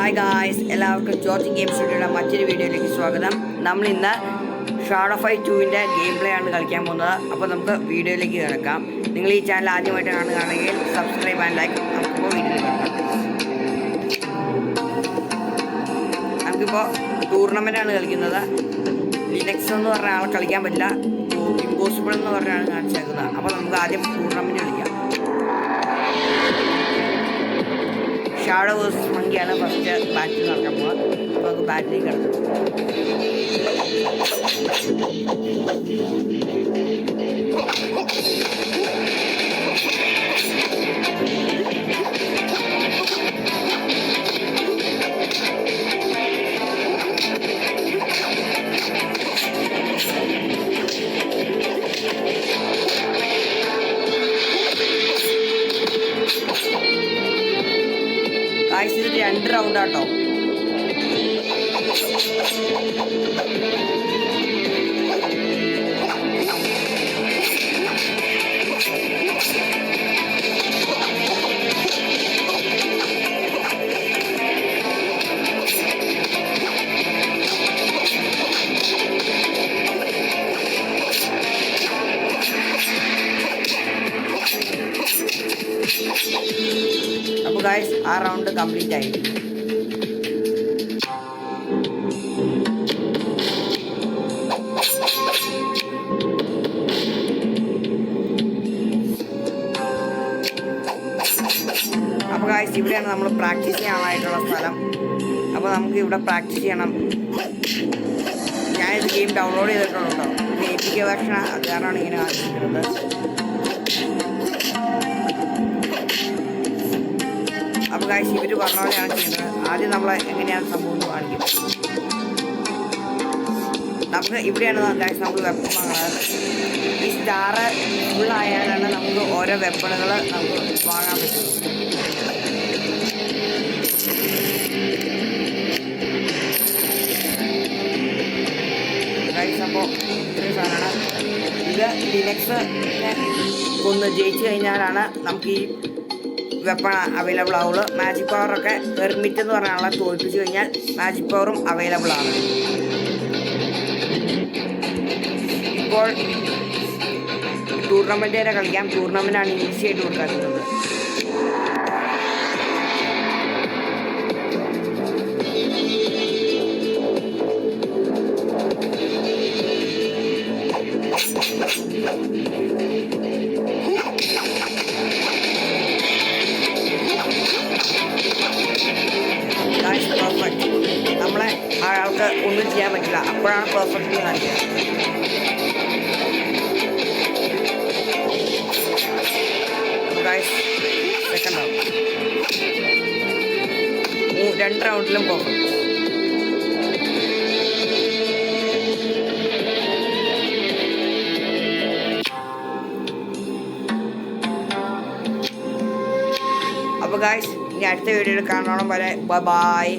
Hi guys, എല്ലാവർക്കും George game സ്റ്റുഡിയോയുടെ മറ്റൊരു വീഡിയോയിലേക്ക് സ്വാഗതം. നമ്മൾ ഇന്ന് ഷാഡോ ഫൈറ്റ് 2-ൻ്റെ ഗെയിം പ്ലേ ആണ് കളിക്കാൻ പോകുന്നത്. അപ്പോൾ നമുക്ക് വീഡിയോയിലേക്ക് കിടക്കാം. നിങ്ങൾ ഈ ചാനൽ ആദ്യമായിട്ട് കാണുകയാണെങ്കിൽ സബ്സ്ക്രൈബ് ആൻഡ് ലൈക്ക്. നമുക്കിപ്പോൾ വീഡിയോയിലേക്ക് കിടക്കാം. നമുക്കിപ്പോൾ ടൂർണമെൻ്റാണ് കളിക്കുന്നത്. ലിനക്സ് എന്ന് പറഞ്ഞ ആളെ കളിക്കാൻ പറ്റില്ല, ഇമ്പോസിബിൾ എന്ന് പറഞ്ഞാണ് കാണിച്ചേക്കുന്നത്. അപ്പോൾ നമുക്ക് ആദ്യം ടൂർണമെൻറ്റ് കളിക്കാം. ഷാഡോ വേഴ്സസ് മങ്കിയാണ് ഫസ്റ്റ് ബാറ്റിൽ നടക്കാൻ പോകുന്നത്. അപ്പോൾ നമുക്ക് ബാറ്റിലേക്ക് കിടക്കാം. ഇത് 2 റൗണ്ടാട്ടോ. അപ്പോൾ ഗൈസ്, ആ റൗണ്ട് കംപ്ലീറ്റ് ആയി. അപ്പോൾ ഗൈസ്, ഇവിടെയാണ് നമ്മൾ പ്രാക്ടീസ് ചെയ്യാനായിട്ടുള്ള സ്ഥലം. അപ്പോൾ നമുക്ക് ഇവിടെ പ്രാക്ടീസ് ചെയ്യണം. ഞാനിത് ഗെയിം ഡൗൺലോഡ് ചെയ്തിട്ടുള്ളൂ കേട്ടോ. APK വെർഷൻ അത് കാരണമാണ് ഇങ്ങനെ കാണിച്ചിരിക്കുന്നത്. അപ്പോൾ ഗൈസ്, ഇവർ പറഞ്ഞ പോലെയാണ് ചെയ്യുന്നത്. ആദ്യം നമ്മൾ എങ്ങനെയാണ് സംഭവം എന്ന് കാണിക്കും. നമുക്ക് ഇവിടെയാണ് ഗൈസ് നമ്മൾ വെപ്പൺ വാങ്ങുന്നത്. ഈ സ്റ്റാർ ഫുള്ളായാലാണ് നമുക്ക് ഓരോ വെപ്പണുകൾ നമുക്ക് വാങ്ങാൻ പറ്റുള്ളൂ. ഗൈസ്, അപ്പോൾ ഇത്രയും സാധനമാണ്. ഇത് ലിനക്സ് ഒന്ന് ജയിച്ചു കഴിഞ്ഞാലാണ് നമുക്ക് ഈ വെപ്പൺ അവൈലബിൾ ആവുള്ളൂ. മാജിക് പവറൊക്കെ പെർമിറ്റ് എന്ന് പറഞ്ഞ ആളെ തോൽപ്പിച്ചു കഴിഞ്ഞാൽ മാജിക് പവറും അവൈലബിൾ ആണ്. ഇപ്പോൾ ടൂർണമെൻ്റ് വരെ കളിക്കാം. ടൂർണമെൻ്റാണ് ഈസി ആയിട്ട് കൊടുക്കാറുള്ളത്. പെർഫെക്റ്റ്. നമ്മളെ ആൾക്ക് ഒന്നും ചെയ്യാൻ പറ്റില്ല. അപ്പോഴാണ് പെർഫെക്റ്റ് കാണിക്കുക. സെക്കൻഡ് റൗണ്ട് 2 റൗണ്ടിലും പെർഫെക്റ്റ്. അപ്പോൾ ഗായ്സ്, ഇനി അടുത്ത വീഡിയോയിൽ കാണണം വരെ ബൈ.